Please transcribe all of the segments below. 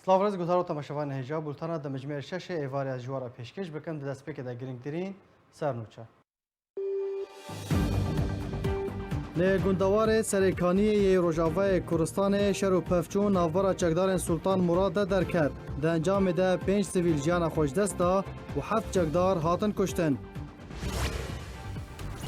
سلااوەڕێز گوزار و تەماشەوان هێژا بولتانە دەمەجمێر شەشێ ئێوارە ژوارە پێشکەش بکەم دەستپێکێدا گرنگترین سەرنوچە. لە گوندەوارێ سەرێکانیە ڕۆژاڤایە کوردستانê şer û pevçûn navbera çekdarên Sultan Murad de derket. Di encamê de 5 sivîl jiyana xweşdest da û 7 çekdar hatin kuştin.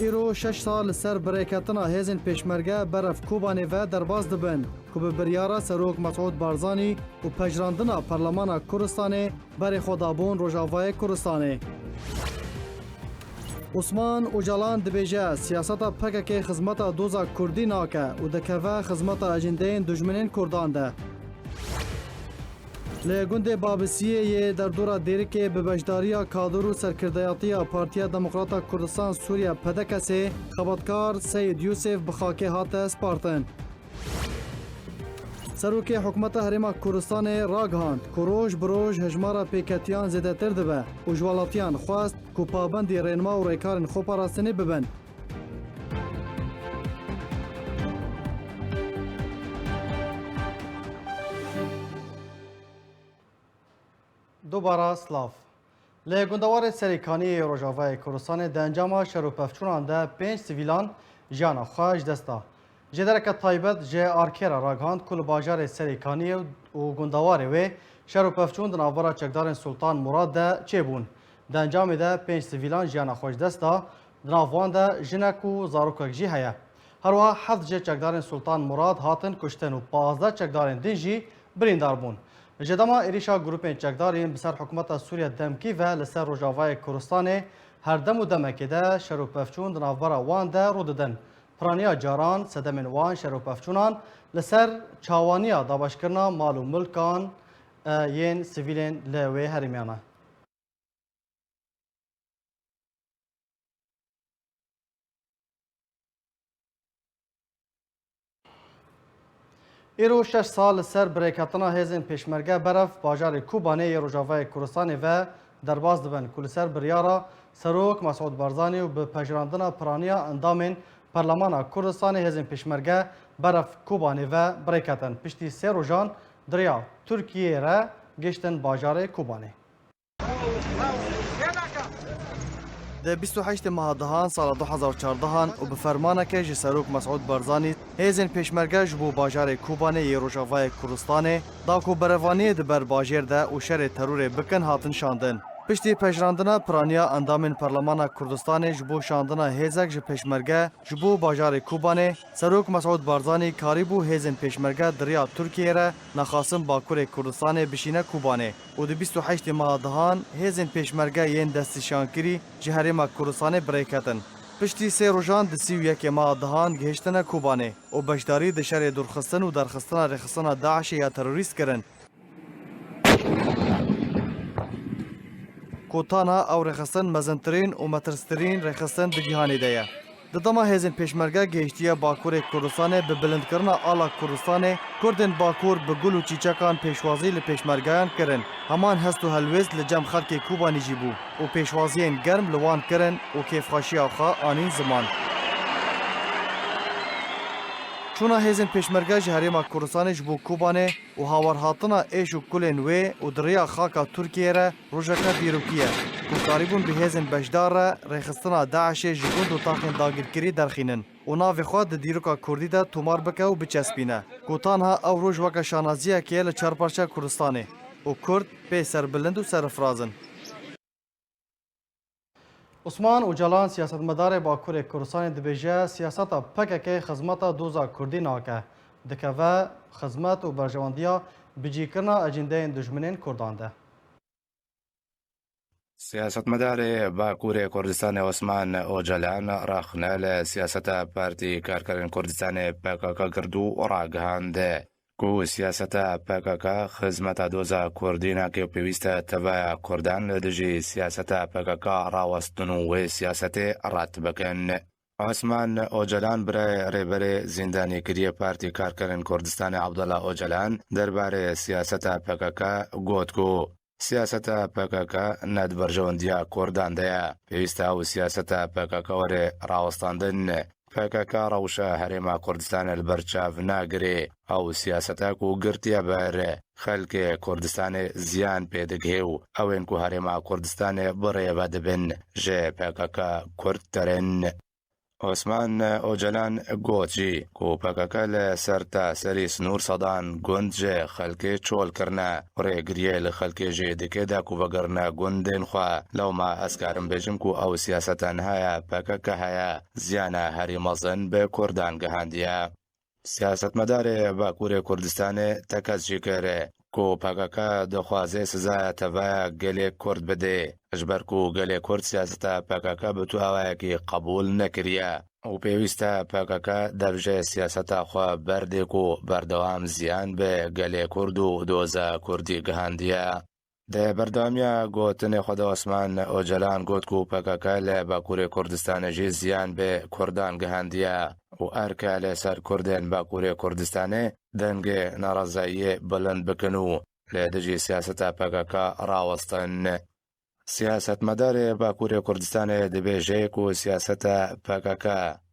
Îro 6 sal li ser birêketina hêzên pêşmerge beref Kobanê ve derbas dibin ku bi biryara Serok Mesûd Barzanî û pejrandina Parlemana Kurdistanê berê xwe dabûn Rojavayê Kurdistanê. Osman Öcalan dibêje siyaseta PKK xizmeta doza Kurdî nake û dikeve xizmeta ejendeyên dijminên Kurdan de. Li gundê Babisiyê yê derdora Dêrikê bi beşdariya kadr û serkirdeyatiya Partiya Demokrata Kurdistan Sûriya PDKSê xebatkar Seyid Yusuf bi xakê hate spartin. Serokê Hikûmeta Herêma Kurdistanê ragihand ku roj bi roj hejmara pêketiyan zêdetir dibe û ji welatiyan xwest ku pabendî rênima û rêkarên xweparastinê bibin. Dubara Slav. Li gundewarê serêkaniyê Rojavayê Kurdistanê di encama şer û pevçûnan de 5 sivîlan jiyana xwe ji dest da. Ji dereke taybet ji arkêra ragihand ku li bajarê serêkaniyê û gundewarê wê şer û pevçûn di navbera çekdarên Sultan Murad de çêbûn. Di encamê de 5 sivîlan jiyana xwe ji dest da, di nav wan de jinek û zarokek jî heye. Herwiha 7 ji çekdarên Sultan Murad hatin kuştin û 15 çekdarên din jî birîndar bûn. Ji dema êrişa grûpên çekdarên bi ser hikûmeta Sûriya demkî ve li ser Rojavayê Kurdistanê her dem û demekê de şer û pevçûn di navbera wan de rû didin. Piraniya caran sedemên wan şer û pevçûnan li ser çawaniya dabaşkirina mal û milkan yên sivîlên li wê herêmiyan e. Îro 6 sal li ser birêketina hêzên pêşmerge beref bajarê Kobanê yê Rojavayê Kurdistanê ve derbas dibin ku li ser biryara Serok Mesûd Barzanî û bi pejrandina piraniya endamên Parlemana Kurdistanê hêzên pêşmerge beref Kobanê ve birêketin. Piştî sê rojan diriya Tirkiyeyê re giştin bajarê Kobanê. Di 28 meha dihan sala 2014 û bi fermaneke ji Serok Mesûd Barzanî hêzên pêşmerge ji bo bajarê Kobanê yê Rojavayê Kurdistanê da ku berevaniyê di ber bajêr de û şerê terorê bikin hatin şandin. Piştî pejrandina piraniya endamên Parlemana Kurdistanê ji bo şandina hêzek ji pêşmerge ji bo bajarê Kobanê, Serok Mesûd Barzanî karîbû hêzên pêşmerge diriya Tirkiyeyê re nexwasin Bakurê Kurdistanê bişîne Kobanê û di 28 meha dihan hêzên pêşmerge yên destnîşankirî ji Herêma Kurdistanê birêketin. Piştî sê rojan di 31 meha dihan gihîştine Kobanê û beşdarî di şerê dûrxistin û derxistina rêxistina Daişê ya terorîst kirin. Kotana ew rêxistin mezintirîn û metirstrîn rêxistin di cîhanê de ye. Di dema hêzên pêşmerge gehîştiye Bakurê Kurdistanê bi bilindkirina ala Kurdistanê, Kurdên Bakur bi gul û çîçekan pêşwazî li pêşmergeyan kirin. Heman hest û helwêst li cem xelkê Kobanî jî bû û pêşwaziyên germ li wan kirin û kêfxweşiya xwe anîn ziman. Çûna hêzên pêşmerge ji Herêma Kurdistanê ji bo Kobanê û hawerhatina êş û kulên wê û diriya xaka Tirkiyeyê re rojeka dîrokî ye ku karîbûn bi hêzên beşdar re rêxistina Daişê ji gund û taxên dagirkirî derxînin û navê xwe di dîroka Kurdî de tomar bike û biçespîne. Gotanha ew roj weke şanaziyekê ye li çarparça Kurdistanê û Kurd pê serbilind û serifrazin. Osman Öcalan siyasetmedarê Bakurê Kurdistanê dibêje siyaseta PKK xizmeta doza Kurdî nake. Dikeve xizmet û berjewandiya bicîkirina ejendeyên dijminên Kurdan de. Siyasetmedarê Bakurê Kurdistanê Osman Öcalan raxine li siyaseta Partî Karkerên Kurdistanê PKK girdû ragihand ku siyaseta PKK xizmeta doza Kurdî nake û pêwîst e teveya Kurdan li dijî siyaseta PKK rawestin û wê siyasetê ret bikin. Osman Öcalan birê rêberê zîndanîkiriyê Partî Karkerên Kurdistanê Abdullah Öcalan derbarê siyaseta PKK got ku siyaseta PKK ne di berjewandiya Kurdan de ye. Pêwîst e ew siyaseta PKK were rawestandin PKK ڕەوشە هەرێما کوردستان البەرچاو ناگرێ ئەو سیاسەتە و گرتیە بەر خەلکێ کوردستانê زیان پێدەگهێ و ئەوێن ku هەرێما کوردستانê بڕێوە دەبن ji PKK کورتترن. عوسمان ئۆجەلان گوتی ku PKK li ser taserî snûr sedan gund ji xelkê çolkirine rêgiriyê li xelkê jê dike da ku vegerine gundên xwe lewma ez karim bêjim ku ew siyaseta niha PKK heye ziyana herî mezin bi Kurdan gihandiye. Siyasetmedarê Bakurê Kurdistanê tekez jî kir ku PKK dixwaze sizaya tevaya gelê Kurd bide ji ber ku gelê Kurd siyaseta PKK bi tu awayekî qebûl nekiriye û pêwîst e PKK debije siyaseta xwe berdê ku berdewam ziyan bi gelê Kurd û doza Kurdî gihandiye. Di berdewamiya gotinê xwe de Osman Öcalan got ku PKK li Bakurê Kurdistanê jî ziyan bi Kurdan gihandiye û erke li ser Kurdên Bakurê Kurdistanê dengê narazayiyê bilind bikin û li dijî siyaseta PKK rawestin. Siyasetmedarê Bakurê Kurdistanê dibêje ku siyaseta PKK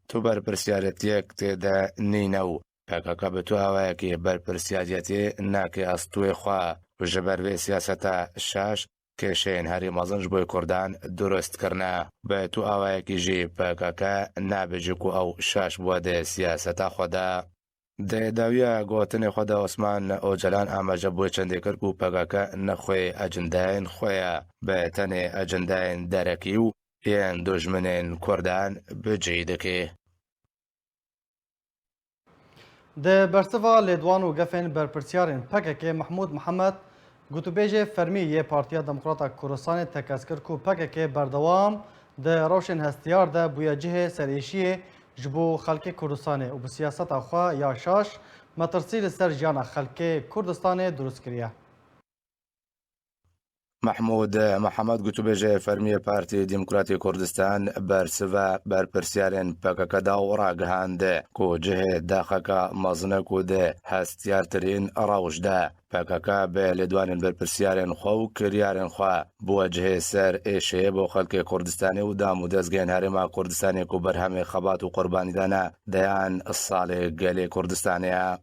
tu berpirsyariyetiyek têde nîne û PKK bi tu awayekî berpirsyariyetê nake astûyê xwe û ji ber vê siyaseta şaş kêşeyên herî mezin ji bo Kurdan durust kirine. Bi tu awayekî jî PKK nabêje ku ew şaş bûye di siyaseta xwe de. Di dawiya gotinê xwe de Osman Öcalan amaje bûye çendê kir ku PKK nexwê ecendeyên xwe ye bi tenê ecendeyên derekî û yên dojminên Kurdan bicî dike. Di bersiva lêdwan û gefên berpirsyarên PKK Mahmud Mihemed gotûbêjê fermî yê Partiya Demokrata Kurdistanê tekez kir ku PKK berdewam di rewşên hestiyar de bûye cihê serêşiyê ji bo xelkê Kurdistanê û bi siyaseta xwe ya şaş metirsî li ser jiyana xelkê Kurdistanê durust kiriye. Mahmud Mihemed gotûbêjê fermiyê Partiyê Demokratîk Kurdistan bersiva berpirsyarên PKK da û ragihand ku cihê daxeka mezin ku di hestiyartirîn rewş de PKK bi lêdwanên berpirsyarên xwe û kiryarên xwe bûye cihê ser êşeyê bo xelkê Kurdistanê û dam û dezgehên herêma Kurdistanê ku berhemê xebat û qurbanîdana deyan salê gelê Kurdistanê ye.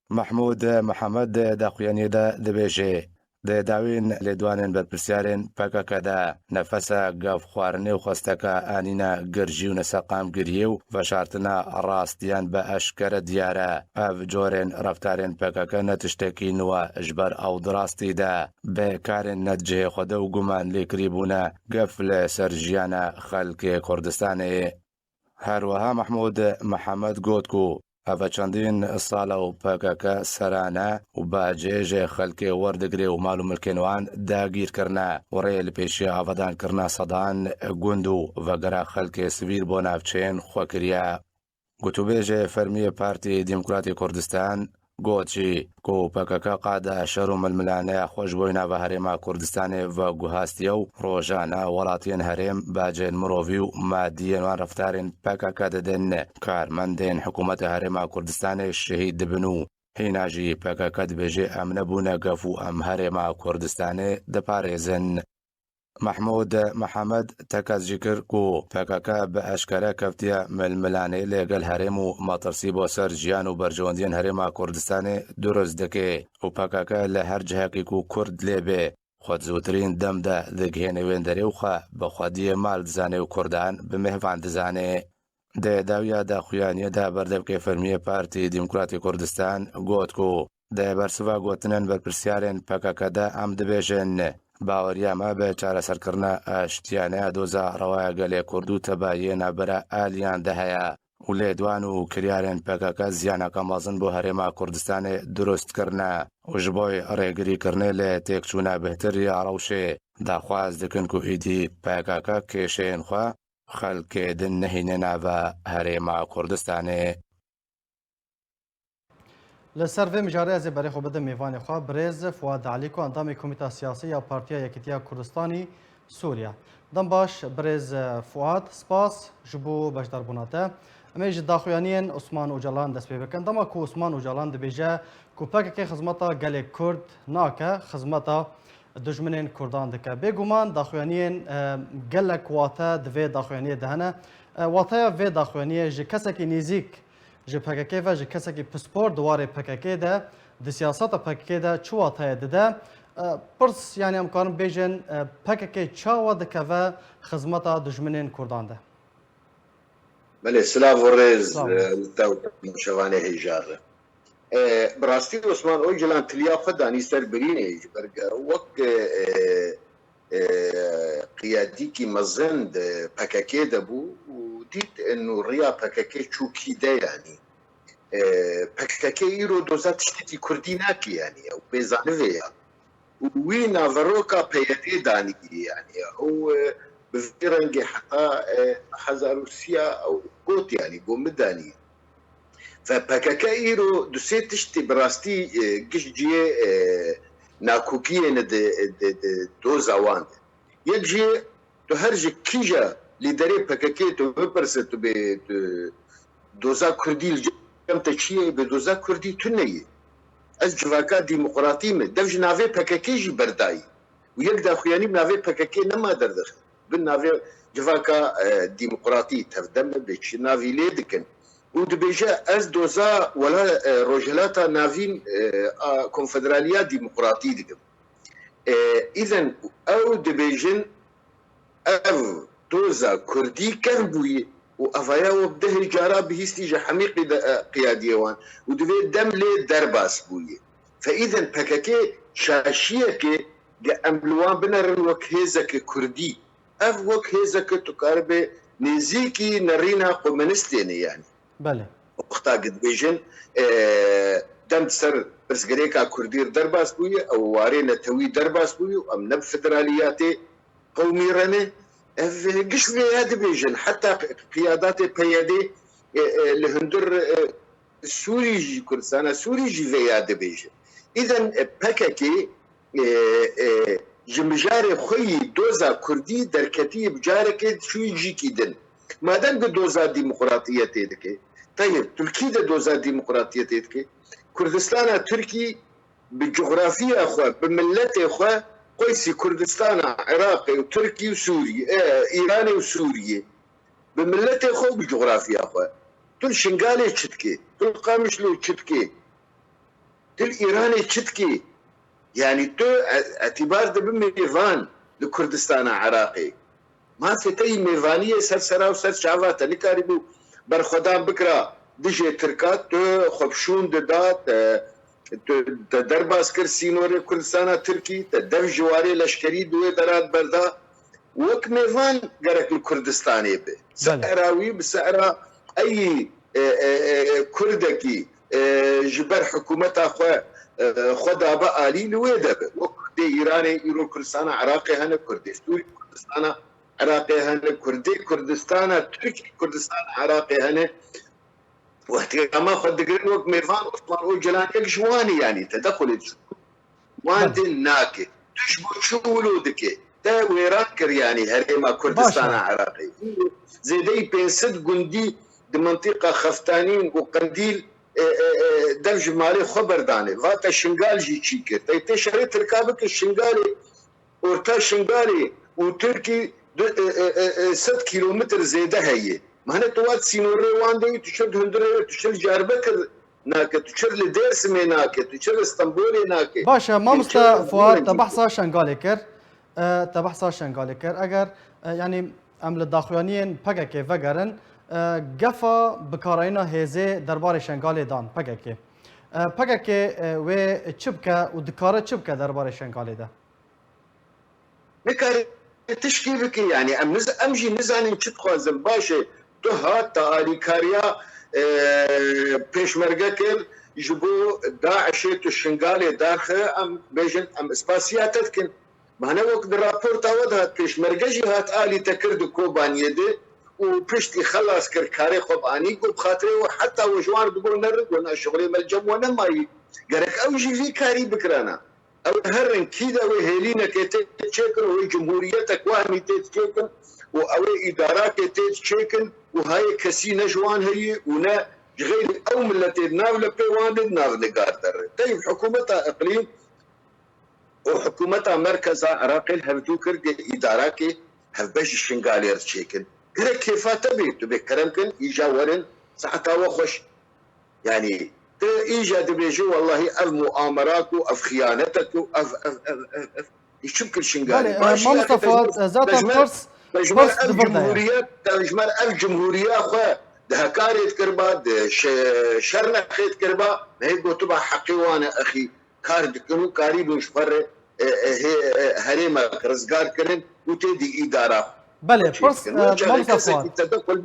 Mahmud Mihemed daxuyaniyê de dibêje di dawên lêdwanên berpirsyarên PKK de nefesa gevxwarinê û xwesteka anîna girjî û neseqamgiriyê û veşartina rastiyan bi eşkere diyar e. Ev corên reftarên PKK ne tiştekî nû e ji ber ew di rastî de bi karên net cihê xwe de û guman lêkirî bûne gef li ser jiyana xelkê Kurdistanê. Herwiha Mahmud Mihemed got ku ev çendîn sala û PKK serane û bacê ji xelkê werdigire û mal û milkên wan dagîrkirine û rê li pêşiya avedankirina sedan gund û vegera xelkê sivîl bo navçeyên xwe kiriye. Gotûbêjê fermiyê Partiyê Demokratîk Kurdistan got jî ku PKK qada şer û milmilaneya xwe ji bo nava herêma Kurdistanê veguhastiye û rojane welatiyên herêm bacên mirovî û maddiyên wan reftarên PKK didin karmendên hikûmeta herêma Kurdistanê şehîd dibin û hîna jî PKK dibêje em nebûne gef û em herêma Kurdistanê diparêzin. Mahmud Mihemed tekez jî kir ku PKK bi eşkere keftiye milmilanê lêgel herêm û metirsî bo ser jiyan û berjewendiyên herêma Kurdistanê durust dike û PKK li her cihekî ku Kurd lê bê xwedizûtirîn dem de digihêne wên derê û xwe bi xwediyê mal dizane û Kurdan bi mêvan dizane. Di dawiya daxuyaniyê de berdevkê fermiyê Partiyê Demokratîk Kurdistan got ku di bersiva gotinên berpirsyarên PKK de em dibêjin باوەریە me bi çareserkirina eştiyaneya doza rewaya gelê Kurd û tebayiyê nebere aliyan de heye û lêdwan û kiryarên PKK ziyaneka mezin bo herêma Kurdistanê durust kirine û ji bo rêgirîkirinê lê têkçûna bihtir ya rewşê daxwaz dikin ku êdî PKK kêşeyên xwe xelkê din nehîne nava herêma Kurdistanê. Li ser vê mijarê ez ê berê xwe bidim mêvanê xwe Birêz Fuad Elî ku endamê Komîta Siyasî ya Partiya Yekîtiya Kurdistanî Sûriya. Dem baş Birêz Fuad spas ji bo beşdarbûna te. Em ê ji daxuyaniyên Osman Öcalan dest pê bikin. Dema ku Osman Öcalan dibêje ku PKK xizmeta gelê Kurd nake, xizmeta dijminên Kurdan dike. Bêguman daxuyaniyên gelek wate di vê daxuyaniyê de hene. واتایا وی داخوانیه جه کسکی نزیک جه پککی و جه کسکی پسپور دواره پککی ده د سیاست پککی ده چو واتایا ده پرس یعنی امکان بیجن پککی چاوا دکه و خدمت دجمنین کردان ده. بله سلاف و ریز لطاو شوانه هیجاره. براستی عثمان اوجلان تلیا خود دانی سر برینه برگه وقت قيادي كي مزند بكاكي دبو وديت انه ريا بكاكي تشوكي ده يعني بكاكي يرو دوزات تشتي كرديناكي يعني او بيزانفيا وين افروكا بيدي داني يعني هو بفيرنجي حتى حزا روسيا او قوت يعني قوم داني فبكاكي يرو دوسيت تشتي براستي قش جيه ناكوكيين دوزاوان يجي تهرج كيجا لداري بكاكي تو ببرست دوزا كردي الجم تشي بدوزا كردي تنيي از جواكا ديمقراطي من دفج نافي بكاكي جي برداي ويقدر خياني بنافي بكاكي نما دردخ بالنافي جواكا ديمقراطي تفدم بيش نافي ليدكن ودبيجا از دوزا ولا روجلاتا نافين كونفدراليا ديمقراطي دكم اذا او دبيجن او دوزا كردي كربوي وافايا وبده الجارة بهستيجا حميقي قياديوان ودبي دم لي درباس بوي فاذا بكاكي شاشيكي املوان بنرن وكهيزك كردي اف وكهيزك تقارب نزيكي نرينا قومنستيني يعني بله وقتا قد بيجن دم سر برسقريكا كردير درباس بوي او وارينا توي درباس بوي ام نب فدرالياتي قومي رنه قش في هذا بيجن حتى قيادات بيادي لهندر سوري جي كردستان سوري جي في هذا بيجن اذا بكاكي جمجاري خوي دوزا كردي دركتي بجارك شو يجي كيدن ما دام دوزا ديمقراطيه تيدكي طيب تركي دوزا ديمقراطيه تيدكي كردستان تركي بالجغرافيا اخوة بملته اخوة قيسي كردستان عراقي وتركي وسوري ايراني وسوري بملته اخوة بالجغرافيا اخوة تل شنغالي تشتكي تل قامشلو تشتكي تل ايراني تشتكي يعني تو اعتبار بميفان لكردستان عراقي ما في تي ميفانيه سرسرا وسر شعبات نكاربو برخدان بكرا دجي تركات خبشون ددات درباس كرسينوري كردستان تركي تدف جواري لشكري دوي درات بردا وك ميفان قرك الكردستاني به سعراوي بسعرا اي كردكي جبر حكومتها خدا بقى لي لويدا وك دي ايراني يرو كردستان عراقي هنا كردي سوري كردستان عراقي هنا كردي كردستان تركي كردستان عراقي هنا واحتكاما خد قرن وقت ميفان اصلا هو جلان يكشواني يعني تدخل واند ناكي تشبو شولو دكي تا ويران كر يعني هريما كردستان عراقي زي دي بينسد قندي دي منطقة خفتانين وقنديل درج مالي خبر داني فاتا شنغال جي تشيكر تايتي شريت ركابك الشنغالي ورتا شنغالي وتركي 6 كيلومتر زيده هي ما هنا توات سينوري واندي تشد هندري تشل جاربكر ناك تشر لديرس ميناك تشر اسطنبول ناك باشا ما مستا فؤاد تبحثا شنغالي كر تبحثا شنغالي كر اگر يعني ام لداخوانيين پگکه وگرن گفا بکاراینا هزه دربار شنغالي دان پگکه و چبکه و دکاره چبکه دربار شنغالي ده نكار تشكيلك يعني امجي نزاني تخوازم باشا تهات تاريكاريا بيشمرقكر يجبو داعش الشنغالي داخل ام بيجن ام اسباسياتتكن ما انا وقت الرابورت ودهت بيشمرقجي هات الي تكرد كوبان يدي وبشتي خلاص كركاري خباني قب خاطري وحتى وجوان بقول نرد وانا شغلي ملجم وانا ماي قالك اوجي في كاري بكرانا او هرن كيدا وهيلينا كيتشيكن وجمهوريتك وهمي تيتشيكن او ادارات تيتشيكن وهاي كسي نجوان هي ونا غير او ملتي ناوله بيوان ناو نقاردر طيب حكومتها اقليم وحكومتها مركزها عراقي هبتوكر ادارات هبش الشنغالي تشيكن غير كيفاته بيت بكرمكن إيجا ورن ساعتها وخش يعني إيجا بيجي والله أف مؤامرات وأف خيانتك وأف أف أف أف أف يشكل شنغالي بله ماشي ما يا أخي مصطفى ذات تجمر برس أف دبردايا جمهوريات تجمر أف جمهورية أخوة ده كاريت كربا ده شرنا خيت كربا هي قطبة حقي وأنا أخي كارد كنو كاري بوش فر هريمة رزقار كرن وتدي إدارة بله برس ما وجه كسك مصطفى يتدخل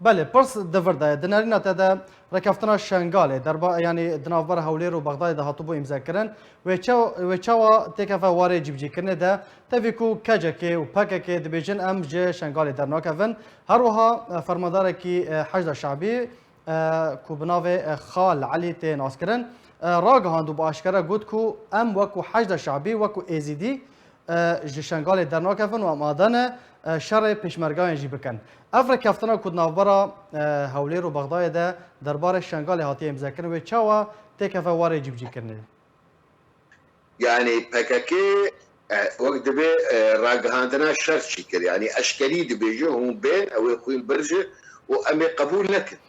بله برس دفردا دنارينا تدا ركفتنا شنغالي دربا يعني دنافبر هولير وبغداد ده هاتوبو امضا كرن وچاوا تكفا واري جيبجي كرن ده تفيكو كاجكي وباككي دبيجن ام جي شنغالي درناكفن هروها فرماداركي حشد شعبي کو بناوی خال علی تی ناسکرن راگ هاندو با اشکره گود کو ام وکو حشد شعبی وکو ایزیدی جشنگال درناکفن و امادن شر پیشمرگان جی بکن افر کفتنا کود نافبرا هولیر و بغدای ده دربار شنگال هاتی امزکن و چاوا تکفه واره جیب جی کرنه يعني بكاكي وقت بي راقهاندنا شرط شكل يعني اشكالي دي بيجوهم بين او يخوين برجه وامي قبول لك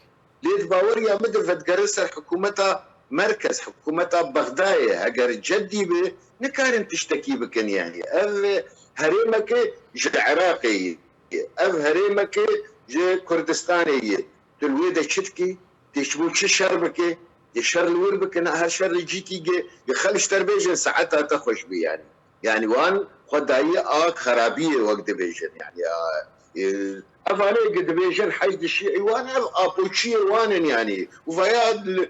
ليت باوريا مدى فتقرسها حكومتها مركز حكومتها بغداية هجر جدي بي نكارن تشتكي بكن يعني اف هريمك جا عراقي اف هريمك جا كردستاني تلويدا شتكي تشبوك شربكي يشر الور بكن هالشر يجيكي يخلش تربيجن ساعتها تخش بي يعني وان خداية خرابية وقت بيجن يعني افاني قد بيجن حيد الشيعي وانا ابوتشي وانن يعني وفياد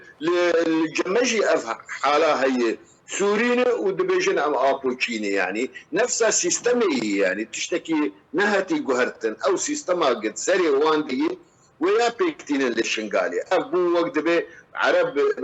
الجمجي افهم حالها هي سوريني ودبيجن ام ابوتشيني يعني نفسها سيستمي يعني تشتكي نهتي قهرتن او سيستما قد سري واندي ويا بيكتين الشنغالي ابو وقت بي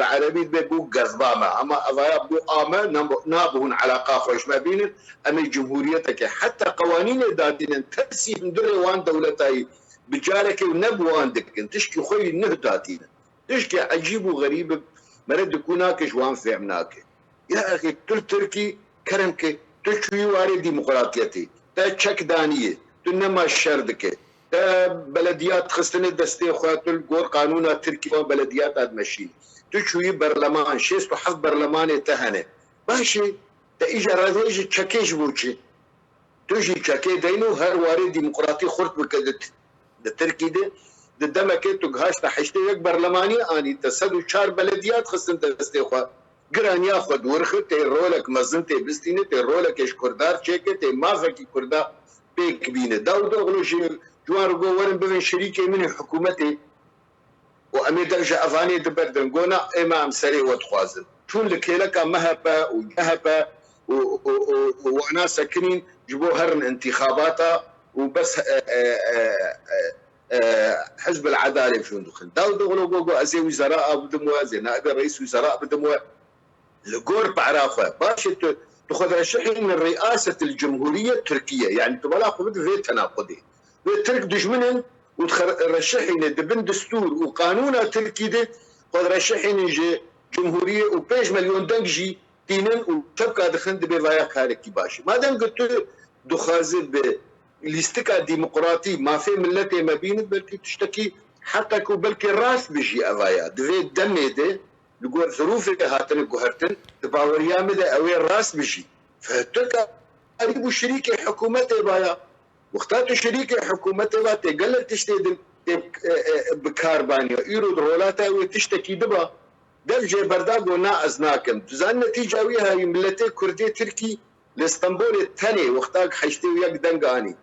عربي بو قصبامة اما افايا بو اما نابهن علاقة خوش ما بين امي جمهوريتك حتى قوانين داتين ترسي هندري وان دولتاي بجارك ونبو عندك تشكي خوي نهداتين تشكي عجيب وغريب مرد كوناك جوان فهمناك يا اخي تل تركي كرمك تشوي واري ديمقراطيتي تشك دانيه تنما الشردك بلديات خستني دستي خوات الجور قانون تركي وبلديات ادمشي تشوي برلمان شيستو حف برلمان تهنه ماشي تيجي راديجي تشكيش بوشي تجي تشكي دينو هر واري ديمقراطي خرط بكدت التركي ده دمك تقهاش تحشتي يك برلماني اني تسدو شار بلديات خستن دستي خوات قران ياخذ ورخه تي رولك مزنتي بستينه تي رولك ايش كردار تشيكي تي مافكي كردا بيك بينه داود غلوش جوار جو ورن بين شريكي من حكومتي وامي درجه افاني دبردن قونا امام سري وتخوازن شون لك لك مهبه وجهبه وانا ساكنين جبوا هرن انتخاباتها وبس حزب العداله شون دخل داود غلو ازي وزراء بدموا زي نائب رئيس وزراء بدموا الجور بعرافه باش تاخذ رشحي من رئاسه الجمهوريه التركيه يعني تبغى خذ في تناقضي الترك دجمنن وترشحي دبن دستور وقانون تركي ده خذ رشحي جمهوريه وبيش مليون دنجي دينن وتبقى دخند بفايا كاركي باشي ما دام قلت دخازل بالاستكا ديمقراطي ما في ملتي ما بين بلكي تشتكي حقك وبلكي الراس بيجي افايا دفي دمي ده لقول ظروف هاتن قهرتن تباوريا مدى اوي الراس بيجي فتلك قريب شريك حكومتي بايا واختاروا شريك حكومتي با تقلل تشتي بكاربانيا ايرو درولاتا وتشتكي دبا دلجي برداغو ناقزناكم تزان نتيجة ويها ملتي كردي تركي لاسطنبول الثاني واختاق حشتي وياك دنقاني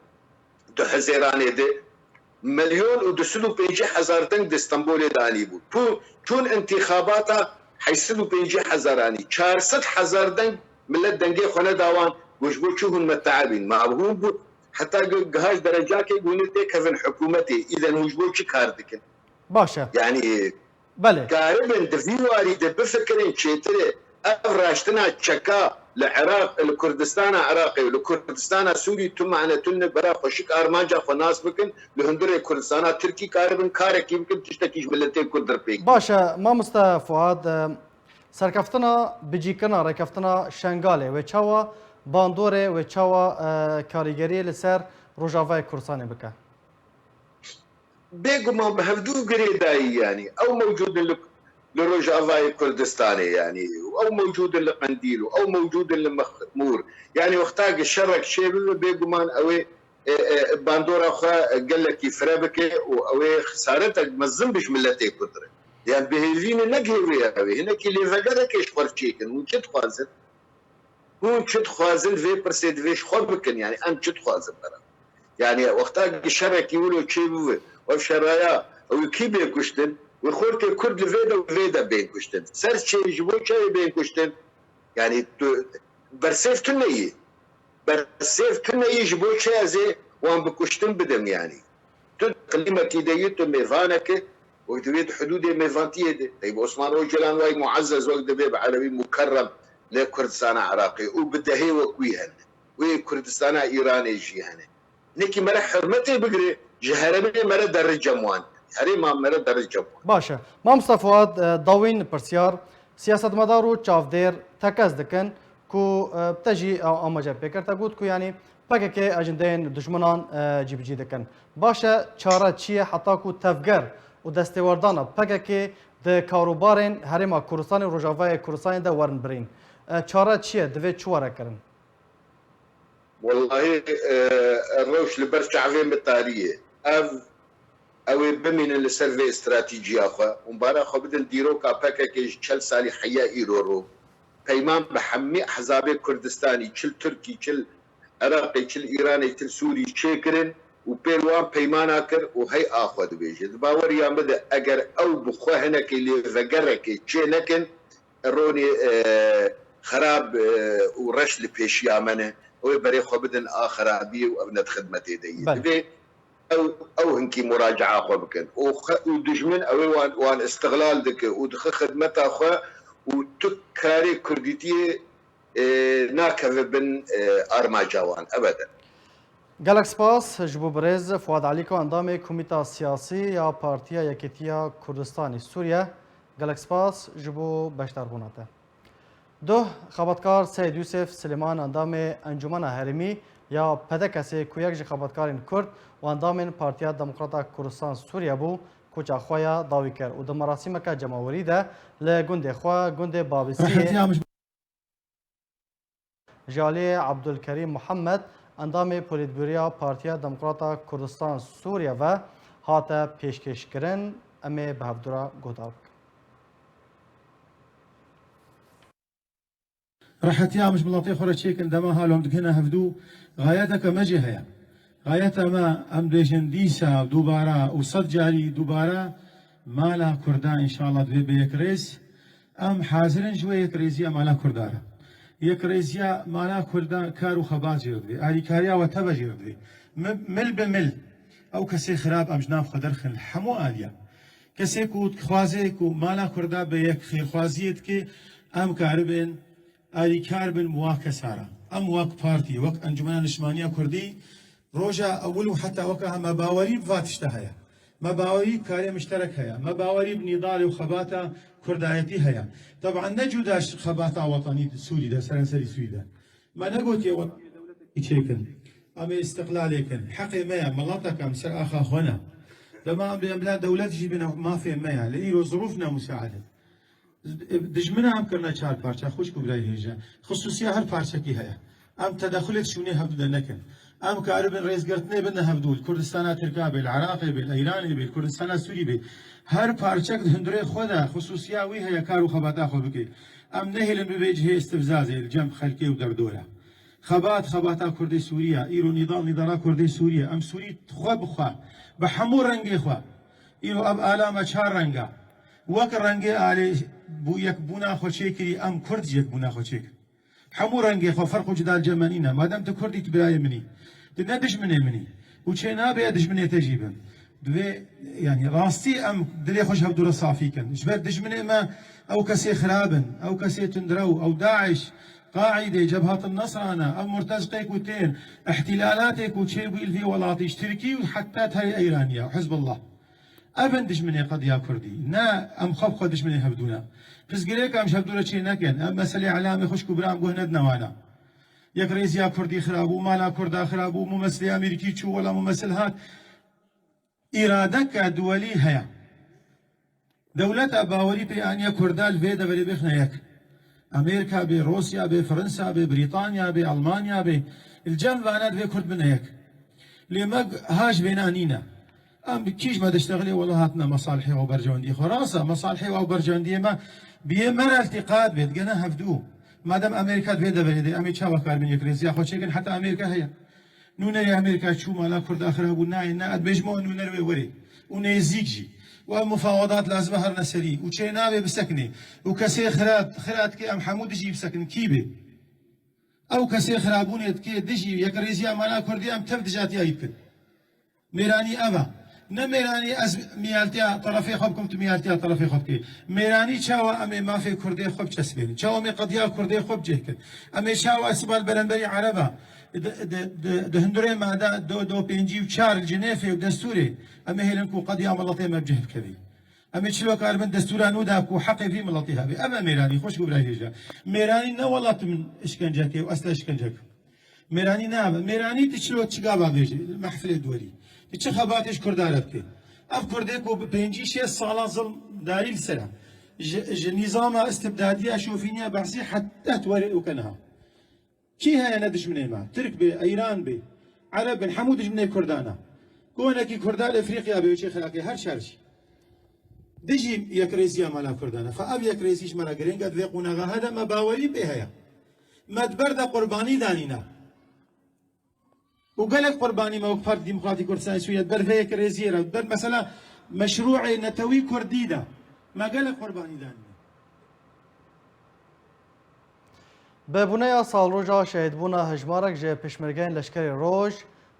دو حزيراني دي مليون ودسلو بيجي حزارتن دي اسطنبول داني بو تون انتخاباتها حيسلو بيجي حزاراني 400 حزار دنق ملت دنقي خونا داوان وجبو تشوفن متعبين ما بهم حتى قهاش درجاك يقولون كفن حكومتي اذا وجبو شي كاردكن باشا يعني بله كاربن دفيواري بفكرين شيتري افراشتنا تشكا العراق الكردستان عراقي والكردستان سوري تم معنا تن برا خشك ارمانجا فناس بكن لهندري كردستان تركي كاربن كارك يمكن تشتكيش ملتي كردر بيك باشا ما مست فؤاد سرکفتنا بجیکنا رکفتنا شنگاله و چاوا باندوره و چاوا کاریگری لسر روجاوای کورسانی بکه بيقوم بهفدو قريداي يعني او موجود لروجافاي كردستاني يعني او موجود لقنديل او موجود لمخمور يعني وقتاق الشرك شيء بيقومان اوي باندورا خا قال لك يفرابك او خسارتك مزنبش ملتي كدره يعني بهيلين نجهي هناك اللي فقدك ايش فرشيكن وشت خوازن هون شت خوازن في برسيد فيش خربكن يعني انت شت خوازن برا يعني وقتاق الشرك يقولوا شيء وشرايا او كيف يكشتن وخورك كرد لفيدا وفيدا بين كشتن سر شيء يجيبون شيء بين كشتن يعني برسيف تنيي برسيف تنيي يجيبون شيء زي وان بكشتن بدم يعني تقليمة كيديتو ميفانك وتريد حدود ميفانتيه دي طيب عثمان اوجلان واي معزز وقت دبيب عربي مكرم لكردستان عراقي وبده هي وكويهن وي كردستان ايراني جيهن نكي مرة حرمتي بقري جهرمي مرة درجة موان هريما مرة درجة موان باشه مامستا فؤاد داوین پرسیار سیاستمدار و چاودیر تکز دکن کو بتجی آماجه پیکر تا گوت کو یعنی پکه که اجندین دشمنان جی بجی دکن باشه چاره چیه حتی کو تفگر و دستیواردانا پکه که د کاروبارین هریما کردستان و روجاوای کردستان ده ورن برین چاره چیه دوی چواره کرن والله الروش لبرشع في متالية او بمن السيرفي استراتيجية اخوة ومبارا اخوة بدن ديرو كاباكا كيش چل سالي حيا ايرورو بيمان بحمي احزاب كردستاني چل تركي چل عراقي چل ايراني چل سوري شكرن وبيروان بيمانا كر وهي اخوة دبيجي باور يامد اگر او بخوة هناك اللي فقرك چه نكن روني خراب ورش لبيش يامنه ويبري خو بدن اخر ابي وابنت خدمتي دي او هنكي مراجعه خو بكن ودجمن او وان استغلال دك ودخ خدمتها خو وتكاري كرديتي ناكف بن ارماجوان ابدا گلک سپاس جبو برز فؤاد علی کو اندام کمیته سیاسی یا پارتیا یکیتیا کردستانی سوریه گلک سپاس جبو بشتر بوناته دو خبرکار سید یوسف سلیمان اندام انجمن هرمی یا پدکسی کو یک خبرکارین کرد و اندام پارتیا دموکراتا کردستان سوریه بو کوچا خویا داوی کرد و د مراسم کا جمعوری ده لگند خوا گند بابسی جالی عبدالکریم محمد اندام پولیتبوریا پارتیا دموکراتا کردستان سوریه و هاته پیشکش کرن امی به هفدورا گوداک راحتيا مش بلاطي خورا تشيكن دما هالهم دكنا هفدو غايتك مجي هيا غايتها ما ام ديشن ديسا دوبارا وصد جاري دوبارا مالا كردا ان شاء الله دوي بيكريس ام حاضرين شوي يكريزيا مالا كردارا يكريزيا مالا كردا كارو خباز جردي اري كاريا وتبا جردي مل بمل او كسي خراب ام جناب خدرخن الحمو اليا كسي كوت خوازيكو مالا كردا بيك خير خوازيت كي ام كاربين آری کار بن مواقع سارا ام واق پارتی وقت انجمن نشمانیه کردی روجا اول وحتى وقتها مباوري بفاتش هيا مباوري كاري مشترك هيا مباوري بنضال وخباتا كردايتي هيا طبعا نجوداش خباتا وطني سوري ده سرنسري سوري ده ما نقول يا وطني يشيكن ام استقلاليكن حقي ميا ملاتك ام سر اخا هنا لما بلا دولتي بنا ما في ميا لإيرو ظروفنا مساعده دجمنا هم کرنا چهار پارچه خوش کبرای هیجا خصوصی هر پارچه کی هیا ام تدخلت شونی هفدو نکن ام کاربن رئیس گرتنه بدنا هفدول کردستان ترکا بیل عراقی بیل ایرانی بیل کردستان سوری بیل هر پارچه هندره خدا خصوصی وی هیا کارو خباتا خو بکی ام نهلن بوجه استفزاز الجنب خلقی و دردوره خباتا کردی سوریا ایرو نضال کردی سوریا ام سوری خو بخوا بحمو رنگی خوا ایرو اب علامه چهار رنگا وەک ڕەنگێ ئالێ بوو یەک بوونا خۆچێکری ئەم کورد یەک بوونا خۆچێک هەموو ڕەنگێ خۆ فەرق و جدال جەمەنینە مادەم تو کوردی برایە منی نە دژمنێ منی و چێ نابێ دژمنێتەژی بن دوێ ینی ڕاستی ئەم دلێ خۆش هەفتوورە سافیکەن ژبەر دژمنێمە ئەو کەسێ خرابن ئەو کەسێ تندرە و ئەو داعش قاعدة جبهة النصرانة أو مرتزقك وتين احتلالاتك وشي بيل في ولاطي اشتركي وحتى هاي إيرانية وحزب الله أبن دشمني قد يا كردي نا أم خب خد دشمني هبدونا بس قريك أم شهدونا شيء نكن أم مسألة إعلامي خوش كبرام قهنا دنوانا يك رئيس يا كردي خرابو مالا كردا خرابو ممثل أمريكي شو ولا ممثل هات إرادك دولي هيا دولة باوري بأنيا كردال فيدا بري بخنايك أمريكا بروسيا بفرنسا ببريطانيا بألمانيا بالجنب أنا في كرد من هيك لما هاش بينانينا أم كيش ما تشتغلي والله هاتنا مصالحي وبرجوندي خلاص مصالحي وبرجوندي ما بيمر التقاد بيت جنا هفدو ما دام أمريكا فيدا بري أمي شاوا كار من يكريزيا خو شيكن حتى أمريكا هي نونر أمريكا شو مالا كرد آخرها بناء إن بيجمعوا نونر وري ونيزيجي ومفاوضات لازم هرنا سري وشينابي بسكني وكسي خرات كي ام حمود يجي بسكن كيبي او كسي خرابوني كي دجي يكريزيا مالا كردي ام تفدجاتي ايبن ميراني اما نميراني ميالتيا طرفي خبكم تميالتيا طرفي خبكي ميراني شاوا امي ما في كردي خب تسبين شاوا مي قضيه كردي خب جهك امي شاوا اسبال بلنبري عربه دهندوري ما دو بينجي وشار الجنيفي ودستوري اما هيلنكو قضيه ملطي ما بجهب كذي اما شلو كار من دستورا نوداكو حقي في ملطيها بي اما ميراني خوش قبل هيجا ميراني نا والله من اشكنجاكي واصلا اشكنجاك ميراني نا ميراني تشلو تشقابا بيجي المحفل الدولي تش خباتش كرداربكي اف كرديكو بينجي شي صالا ظلم داري السلام نظام استبداديه اشوفينيا بعصي حتى توري وكنها كي هاي ندش من ما ترك بي ايران بي عرب بن حمود من كردانا كونك كردان افريقيا بي شي خلاقي هر شارشي دجي يكريزيا مالا كردانا فاب يكريزيش مالا جرين قد ذيقونا هذا ما باوري بها ما تبرد قرباني دانينا وقالك قرباني ما فرد ديمقراطي كردستان سوية بر في يكريزيا بر مثلا مشروع نتوي كرديدا ما قالك قرباني دانينا ببونه سالروجا شهید بونا هجمارک جه پشمرگین لشکری روج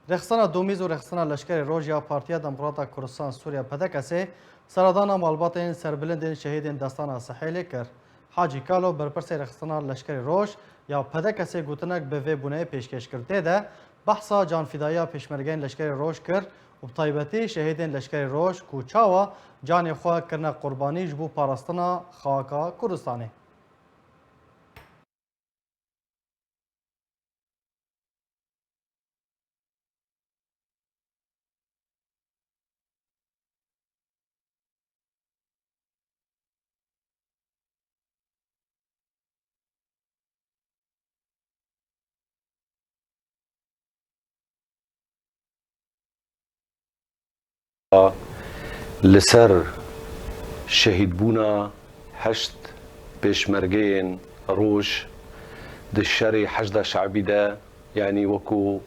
رخصنا دومیز و رخصنا لشکری روج یا پارتیا دموکراتا کردستان سوریا پدکسه سردانا مالباتین سربلندین شهیدین دستانا سحیلی کر حاجی کالو برپرس رخصنا لشکری روج یا پدکسه گوتنک به وی بونه پیشکش کرده ده بحثا جان فدایا پشمرگین لشکری روج کر و بطایبتی شهیدین لشکری روج کوچاوا جان خواه کرنا قربانی جبو پاراستنا خواکا کردستانی لسر شهید بونا هشت پشمرگین روش دشری حشد شعبی ده يعني وكو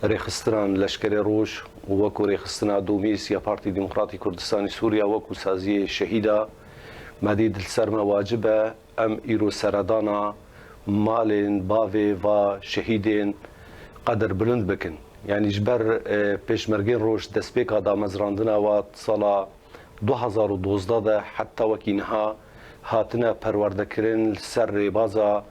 ريخستران لشكري روش وكو ريخستنا دوميس يا بارتي ديمقراطي كردستاني سوريا وكو سازية شهيدة مديد السرمة واجبة ام ايرو سردانا مالين بافي و شهيدين قدر بلند بكن يعني جبر پشمرگین روش دسپیکا دا مزراندنا و سالا 2012 ده حتی وکینها هاتنا پرورده کرن سر ریبازا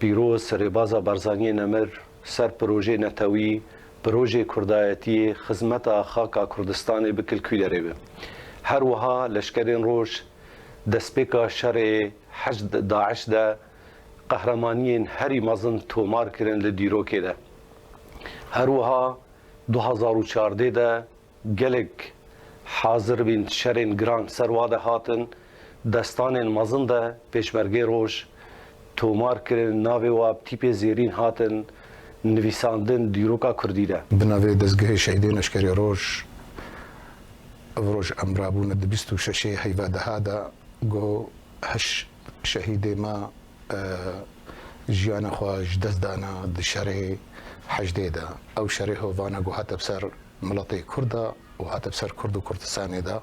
پیروز ریبازا برزانی نمر سر پروژه نتوی پروژه کردایتی خدمت خاکا کردستان بکل کویدره به هر وها لشکرین روش دسپیکا شر حشد داعش ده قهرمانین هری مزن تومار کرن لدیروکه ده هروها 2014 ده گلک حاضر بین شرین گران سرواده هاتن دستان مزن ده پیشمرگی روش تومار کرن ناوی و تیپ زیرین هاتن نویساندن دیروکا کردی ده بناوی دزگه شهیدین اشکری روش روش امرابون ده 26 هیواده هادا گو هش شهیده ما جیان خواج دست دانا دشاره حجده ده او شريه وانا جو هات بسر ملطي كردا وهات بسر كرد وكردستان ده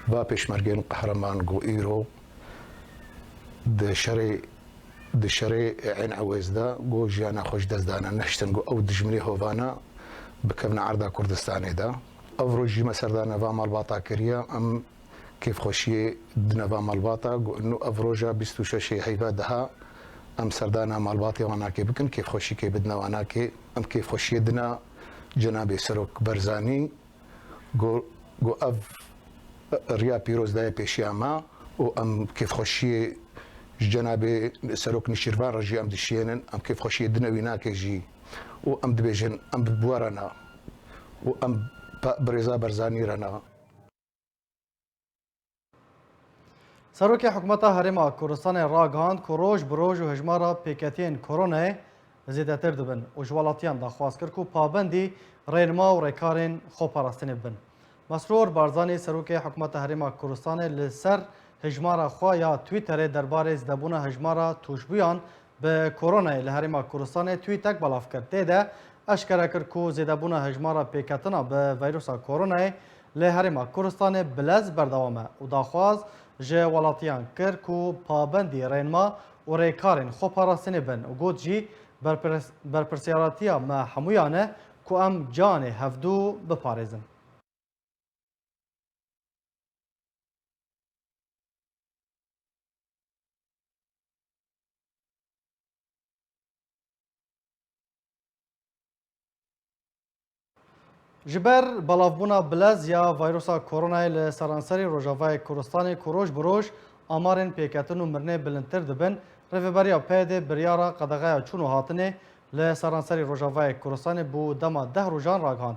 با پشمرگین قهرمان جو ايرو د شري عين عويز ده جو جانا خوش دزدانا نشتن جو او دجملي هوانا بكبنا عرضا كردستان ده او روجي مسردانا و مالباطا كريا ام كيف خوشي دنا و مالباطا جو انه افروجا 26 هيفادها ام سردانا مالباطي وانا كي بكن كيف خوشي كي بدنا وانا كي ام كيف خوشي دنا جناب سروك برزاني جو اف ريا بيروز داي بيشياما و ام كيف خوشي جناب سروك نشيرفان رجي ام دشينن ام كيف خوشي دنا ويناك جي و ام دبيجن ام ببوارنا و ام برێزا بەرزانی رەنا سەرۆکی حکوومەتە هەرێما کوردستانی ڕاگەاند ku roj bi roj û hejmara pêketiyên koronayê zêdetir dibin û ji welatiyan daxwaz kir ku pabendî rênima û rêkarên xweparastinê bibin. Mesrûr Barzanî serokê Hikûmeta Herêma Kurdistanê li ser hejmara xwe ya Twitterê derbarê zêdebûna hejmara tûşbûyan bi koronayê li Herêma Kurdistanê tweetek belav kir. Tê de eşkere kir ku zêdebûna hejmara pêketina bi vîrusa koronayê li Herêma Kurdistanê bilez berdewam e û daxwaz ji welatiyan kir ku pabendî rênima û rêkarên xweparastinê bin û got jî berpirsyaratiya me hemûyan e ku em canê hevdû biparêzin. Ji ber belavbûna bilez ya vîrusa koronayê li seranserî Rojavayê Kurdistanê ku roj bi roj amarên pêketin û mirinê bilindtir dibin, rêveberiya pêdê biryara qedexeya çûn û hatinê li seranserî Rojavayê Kurdistanê bû dema 10 rojan ragihand.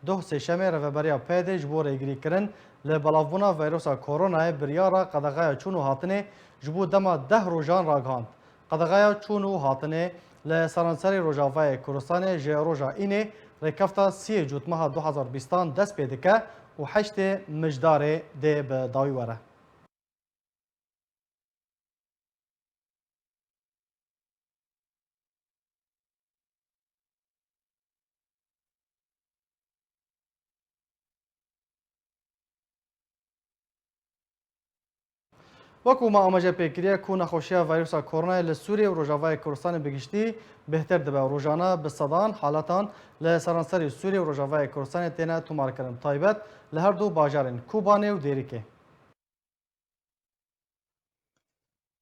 Doh sêşemê rêveberiya pêdê ji bo rêgirîkirin li belavbûna vîrusa koronayê biryara qedexeya çûn û hatinê ji bo dema 10 rojan ragihand. Qedexeya çûn û hatinê li seranserî Rojavayê Kurdistanê ji roja înê rêkefta 30 Cûtmeha 2020 dest pê dike û heştê mijdarê dê bi dawî were. وەکو ما ئاماژە پێکریە ku nexweşiya vîrusa koronayê li Sûriye û Rojavayê Kurdistanê bi giştî bêhtir dibe. Rojana bi sedan halatan li seranserî Sûriye û Rojavayê Kurdistanê têne tomarkirin. Taybet li her du bajarên Kobanê û Dêrikê.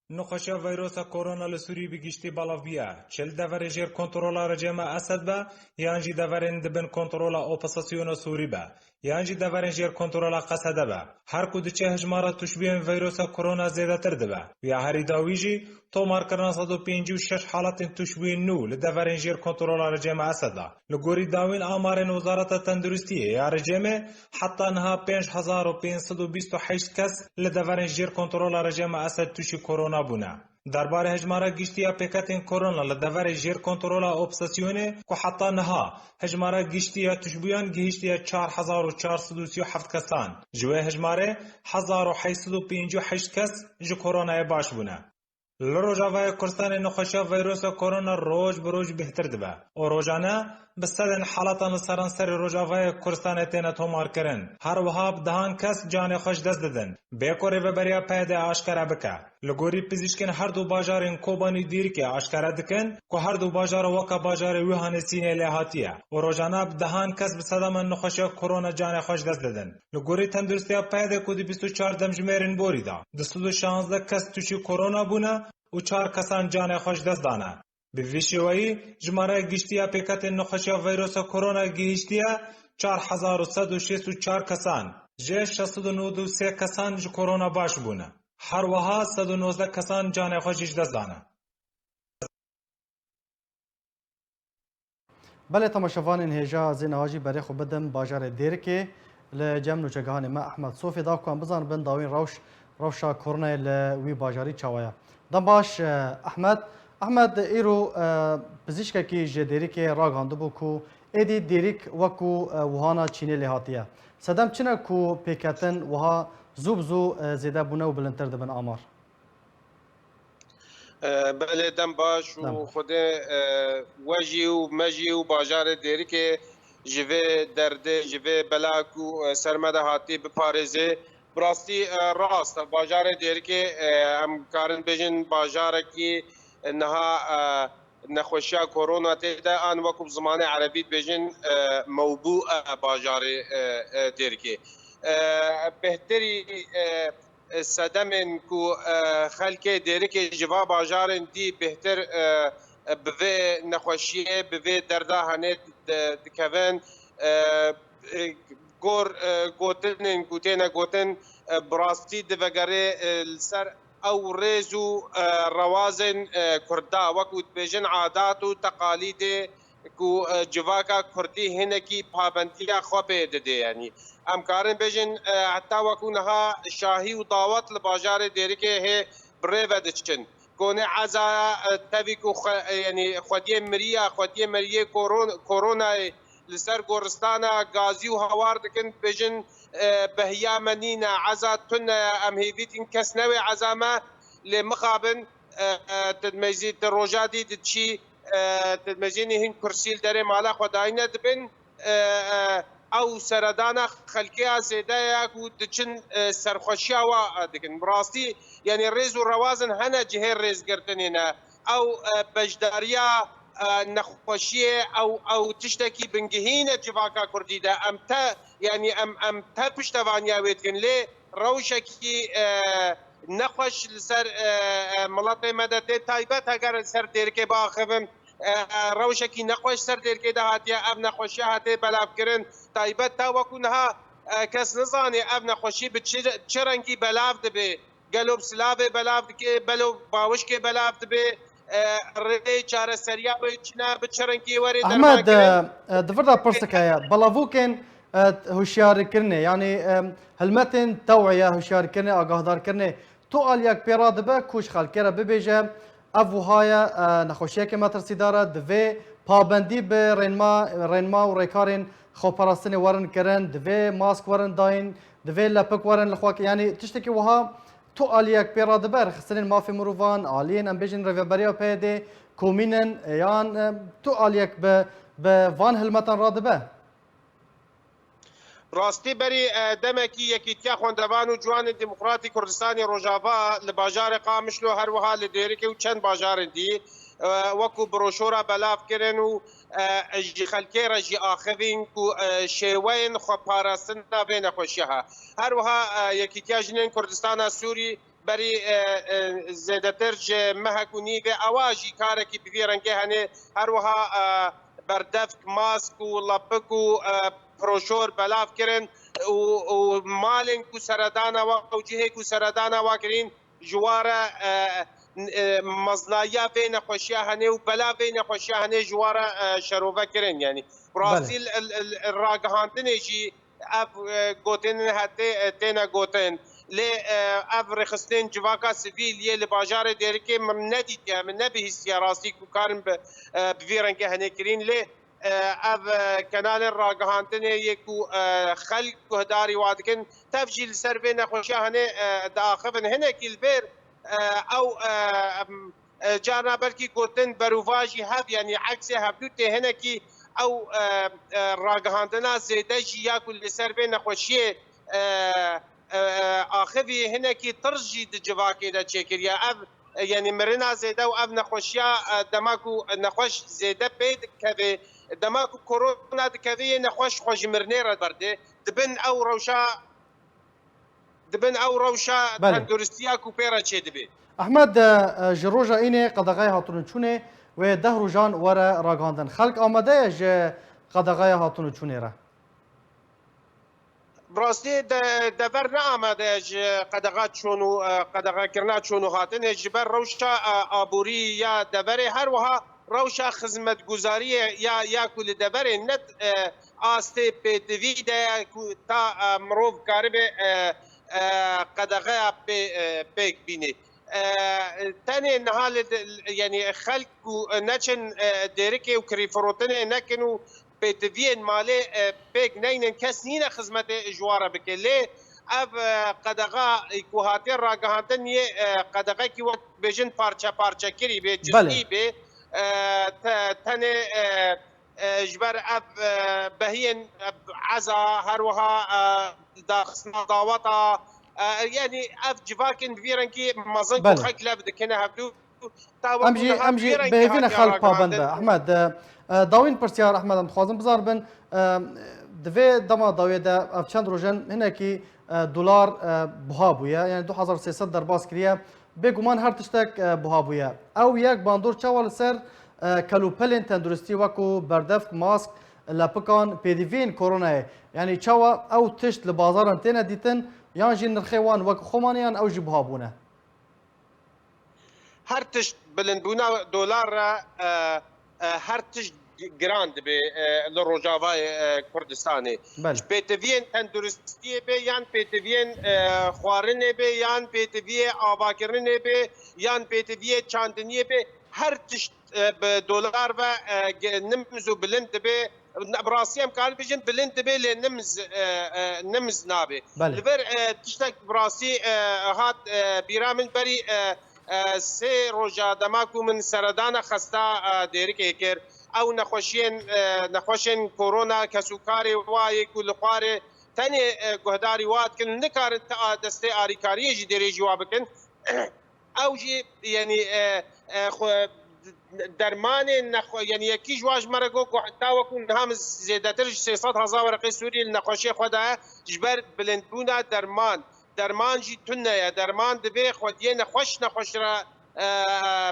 Nexweşiya vîrusa korona li Sûriyê bi giştî belaviya. Çil deverê jêr kontrola Recema Esed be yan jî deverên dibin kontrola opozisyona Sûrî be. Yan jî deverên jêr kontrola Qesede be. Her ku diçe hejmara tuşbiyên vîrusa korona zêdetir dibe. Ya herî dawî jî tomarkirina 156 halatên tuşbiyên nû li deverên jêr kontrola Recema Esed da. Li gorî dawîn amarên Wezareta Tenduristiyê ya Recemê heta niha 5528 kes li deverên jêr kontrola Recema Esed tuşî korona bûne. Derbarê hejmara giştiya pêketên korona li deverê jêr kontrola opozisyonê ku heta niha hejmara giştiya tuşbûyan gihîştiye 4437 kesan. Ji wê hejmarê 1858 kes ji koronayê baş bûne. Li Rojavayê Kurdistanê nexweşiya vîrusa korona roj bi roj bêhtir dibe. û rojane bi sedên halatan li seranserê Rojavayê Kurdistanê têne tomarkirin. Her wiha bi dehan kes canê xwe ji dest didin. Bê ku rêveberiya pêdê aşkere bike. Li gorî pizîşkên her du bajarên Kobanî û Dêrikê aşkere dikin ku her du bajara weka bajarê Wîhanê Sînê lê hatiye. û rojane bi dehan kes bi sedema nexweşiya korona canê xwe ji dest didin. Li gorî tenduristiya pêdê ku di 24 demjimêrên borî da 216 kes tuşî korona bûne û 4 kesan canê xwe ji dest dane. Bi vî şêweyî jmareya giştiya pêketên nexweşiya vîrusa korona gihîştiye 4164 kesan. Jê 693 kesan ji korona baş bûne. Her wiha 119 kesan canê xwe jî ji dest dane. Belê temaşevanên hêja zêna jî berê xwe bidin bajarê Dêrikê li cem nûçegihanê me Ehmed Sofê da ku em bizanibin dawîn rewşa koronayê li wî bajarî çawa ye. Dem baş Ehmed îro pizîşkekî ji Dêrikê ragandibû ku êdî Dêrik wekû wihana Çînê lê hatiye. Sedem çi ne ku pêketin wiha zû bi zû zêde bûne û bilindtir dibin amar? Belê dem baş û Xwedê we jî û me jî û bajarê Dêrikê ji vê derdê ji vê bela ku ser me de hatî biparêzê. Bi rastî rast bajarê Dêrikê em karin bêjin bajarekî niha nexweşiya korona tê de an wekû bi zimanê erebî dibêjin mewbû bajarê Dêrikê. Bêhterî sedemên ku xelkê Dêrikê ji va bajarên dî bêhtir bi vê nexweşiyê bi vê derda henê dikevin gotinên ku têne gotin bi rastî divegerê li ser ew rêz û rewazên Kurda wekû dibêjin adat û teqalîdê کو جواکا کردی هنکی پابندیا خو به دده یعنی ام کارن بجن حتی وکونها شاهی و دعوت لباجار دیری که هی بره ودچن کونه عزا تبیکو یعنی خودی مریه کرونا لسر گورستانا گازی و هوار دکن بجن بهیا منینا عزا تن ام هیویتین کس نوی عزامه لمخابن تدمزی تروجادی دچی تدمزینی هن کرسیل داره مالا خداینا دبن او سردانا خلقی زیده یکو دچن سرخوشی و دکن براستی یعنی ریز و روازن هنه جهر ریز گرتنینا او بجداریا نخوشی او تشتکی بنگهین جواکا کردی ده ام تا یعنی ام تا پشتوانیا ویتکن لی روشکی نخوش لسر ملت مدته تایبت اگر سر دیرکه باخفم روشکی نخوش سر دیرکه ده هاتیا اب نخوشی هاته بلاف کرن تایبت تا وکونها کس نزانی اب نخوشی به چه رنگی بلاف دبه گلوب سلاوه بلاف دبه بلو باوش که بلاف دبه ری چاره سریا به چنا به چه رنگی وری احمد دفردا پرسکایا بلاوکن هوشیار کرنه یعنی هلمتن توعیه هوشیار کرنه آگاهدار کرنه تو آلیک پیراد به کوش خلکره ببیجه افوهای نخوشیه که مترسی داره دوی پابندی به رنما و ریکارین خوپراستن ورن کرن دوی ماسک ورن داین دوی لپک ورن لخواک یعنی تشتکی وها تو آلیک پیراد به رخصتن مافی مروفان آلین ام بیجن رویبریا پیده کومینن یان تو آلیک به وان هلمتن راد به راستی بری دمکی یکیتیا خوندوان و جوان دموکراتی کردستانی روجاوا لباجار قامشلو هر وها لدیری که چند باجار دی وکو بروشورا بلاف کرن و جی خلکی را جی آخوین کو شیوین خو پاراستن بین خوشیها هر وها یکیتیا جنین کردستان سوری بری زیادتر جه مهکونی و اواجی کارکی بگیرنگه هنه هر وها بردفک ماسک و لپک و پروشور بلاف کرن و مالن کو سردانا و جهه کو سردانا و کرین جوارا مزنایا بین خوشیا هنه و بلا بین خوشیا هنه جوارا شروفه کرن یعنی برازیل راگهاندن جی اف گوتن هته تینا گوتن لی اف رخصتن جواکا سیویل یه لباجار دیره که من ندید یا من نبیست یا راستی کو کارن بویرن که هنه کرین لی اف کنال راگهاندن یکو خلق کهداری وادکن تفجیل سر بین خوشیا هنه داخفن هنه کل بیر او جانا بلکی گوتن بروواجی هف یعنی عکس هفدو هنه کی او راگهاندنا زیده جیا کل سر بین خوشیه آخوی هنه کی ترجی د جواکی دا چکریا اف یعنی مرنا زیده و اف نخوشیا دماکو نخوش زیده پید که دماکو کرونا دکوی نخوش خوش مرنه را برده دبن او روشا تندرستیا کو پیرا چه دبی احمد جروجا اینه قدغای هاتون چونه و ده روزان ورا راگاندن خلق آمده ج قدغای هاتون چونه را براستی دبر نآمده ج قدغا چونو قدغا کرنا چونو هاتن جبر روشا آبوری یا دبر هر وها روشا خدمت گزاری یا کل دبر ند آسته پیتوی ده تا مروف کارب قدغا پیک بینه تاني نهال يعني خلق نچن ديركي وكريفروتن نكنو بيتفين مالي بيك نين كسنين خدمت جواره بكلي اب قدغا كوهاتين راغهاتن قدغا كي وقت بجن بارچا كري بي جزئي بي تاني جبر اب بهين عزا هروها داخسنا داوطا يعني اف جواكن بيرنكي مازن خك لابد كنا هبدو امجي بهفين خلق پابنده احمد داوين پرسیار احمد ام خوازم بزار بن دوی دما داوی ده اف چند روزن هنا کی دلار بها بویا يعني 2300 درباس کریه بگومان هر تشتک بها بویا او یک باندور چوال سر کلوپلین تندرستی وکو بردفک ماسک لپکان پیدیوین کرونا يعني چوا او تشت لبازارن تینا دیتن یان جی نرخوان وک خومانیان او جی بهابونه هر تشت بلندبونا دلار را هر تشت گراند به لروجاوای کردستانی بله. پیتوین تندرستی به یان پیتوین خوارن به یان پیتوی آواکرن به یان پیتوی چاندنی به هر تشت به دلار و نمز و بلند به براسیم کار بیشن بلند به ل نمز نابه بله. لبر تشتک براسی هات بیرامن بری سه روزا دماکو من سردان خسته دیری که کر او نخوشین کرونا کسوکاری وای کل خواره تنی گهداری واد کن نکار دسته آریکاری جی دیری جواب کن او جی یعنی درمان یعنی یکی جواج مرگو که حتی وکن هم زیادتر 300,000 ورقه سوری نخوشی خدا جبر بلندبونا درمان جی تنه درمان دبی خودی نخوش را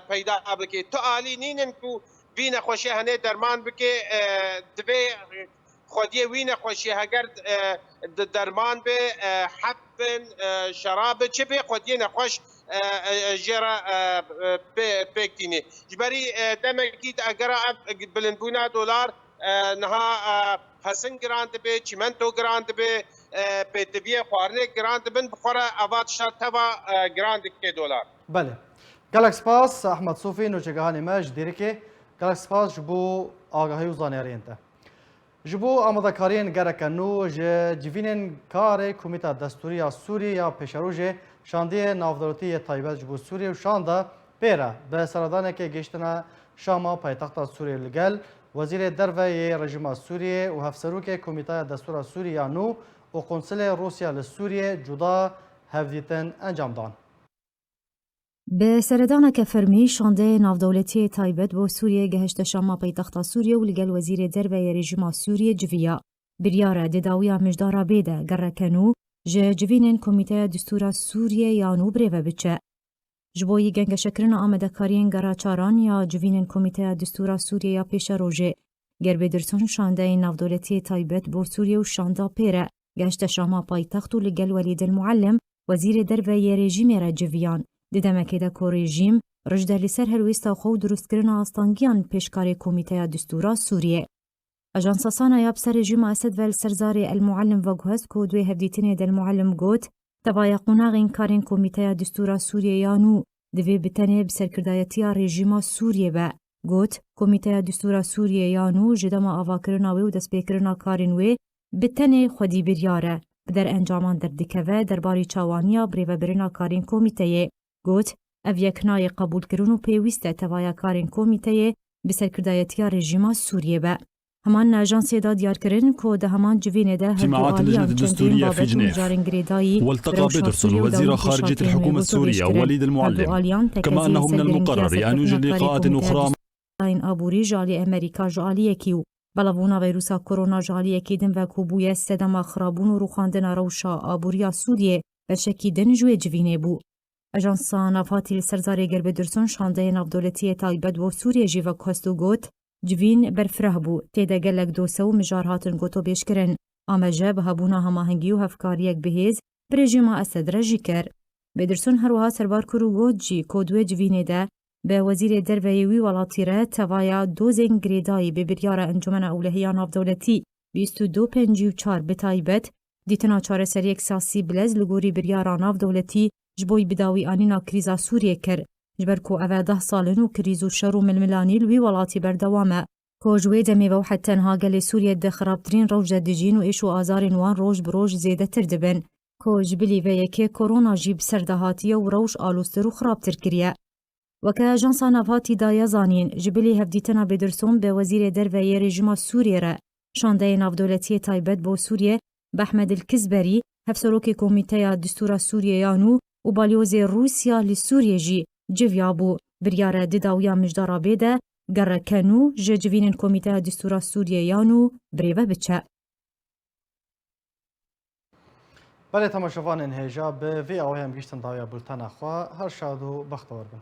پیدا بکی تو عالی نینن کو وی نخوشی هنه درمان بکی دبی خودی وی نخوشی اگر درمان به حب شراب چه به خودی نخوش جرا بکتینی جبری دمکید اگر بلندبونا دلار نها حسن گراند به چیمنتو گراند به پیتوی خوارنه گراند بن بخوره آوات شد توا گراند که دلار بله گلکس پاس احمد صوفی نوچگهانی مج دیری که گلکس پاس جبو آگاهی و زانیاری انته جبو آماده کارین گرک نو جوینن کار کمیته دستوری سوری یا پیشروژ شاندی نافدارتی تایبت جبو سوری و شانده پیره به سردانه که گشتن شاما پایتخت سوری لگل وزیر دروی رژیم سوریه و هفسروک کمیته دستور سوری نو و قنصل روسیا لسوریه جدا هفدیتن انجام دان. به سردانک فرمی شانده نافدولتی تایبت بو سوریه گهشت شاما پایتخت سوریه و لگل وزیر دروی رژیم سوریه جویا بریاره دداویا مجدارا بیده گرکنو جوینن کمیته دستور سوریه یانو بریوه بچه. جبوی گنگ شکرن آمده کارین گراچاران یا جوینن کمیته دستور سوریه یا پیش روژه. گربه درسون شانده نافدولتی تایبت بو سوریه و شانده پیره گهشت شاما پایتخت و لگل ولید المعلم وزیر دروی رژیم را جویان. دیدمکه ده که رژیم رجده لسر هلویستا خو درست کرن آستانگیان پیشکار کمیته دستورا سوریه. اجانسا سانا یاب سر رژیم اسد ول سرزاری المعلم و گوهست که دوی هفدیتین ده المعلم گوت تبایا قناغین کارین کمیته دستورا سوریه یانو دوی بتنه بسرکردایتی رژیم سوریه با. گوت کمیته دستورا سوریه یانو جدما آواکرنا و دست بیکرنا کارین وی بتنه خودی بریاره. در انجامان در دکوه درباری چاوانیا بریو برنا کارین کمیته گوت او یکنای قبول کرن و پیوسته توایا کارین کمیته بسرکردایتی رژیم سوریه با. همان اجانسی دا دیار کرن که ده همان جوینه ده اجتماعات اللجنة الدستورية في جنيف والتقى بيدرسون وزير خارجية الحكومة السورية وليد المعلم كما أنه من المقرر أن يوجد لقاءات أخرى این آبوری جالی امریکا جالیه کیو بلافونا ویروسا کرونا جالیه کیدن و کوبوی سدما خرابون و روخاندن روشا آبوریا سوریه بشکیدن جوی جوینه بو. اجانسا نافاتی سرزاری گربه درسون شانده نافدولتی تایبت و سوریه جیوه کستو گوت جوین برفره بو تیده گلک دوسه و مجار هاتن گوتو بیش کرن آمجه به هبونا هماهنگی و هفکاریک بهیز برژیما اسد رجی کر. بدرسون هروها سربار کرو گوت جی کودوی جوینه ده به وزیر درویوی ولاتی را توایا دوزین گریدایی به بریار انجمن اولهیان نافدولتی 2254 به تایبت دیتنا چاره سر یک ساسی بلز لگوری بریار نافدولتی جبوی بداوی آنینا کریزا سوریه کر. جبر کو اوه 10 سالن و کریزو شرو ململانی لوی ولاتی بردوامه. کو جوی دمی و حتی تنها گل سوریه ده خرابترین روش دجین و ایشو آزار نوان روش بروش زیده تر دبن. کو جبلی و یکی کرونا جیب سردهاتی و روش آلوستر و خرابتر کریه. وکه اجانسا نافاتی دایا زانین جبلی هفدیتنا بدرسون به وزیر دروی رژیم سوریه را شانده نافدولتی تایبت بو سوریه بحمد الکزبری هفسروک کمیته دستور سوریه یانو و بالیوز روسیا لسوریه جی جویا بو بریاره دداویا مجدارا بیده گرکنو جوینن کمیته دستور سوریه یانو بریوه بچه. بله تماشاوان انهیجا به وی آوه هم گشتن داویا بلتن اخوا هر شاد و بختور بن.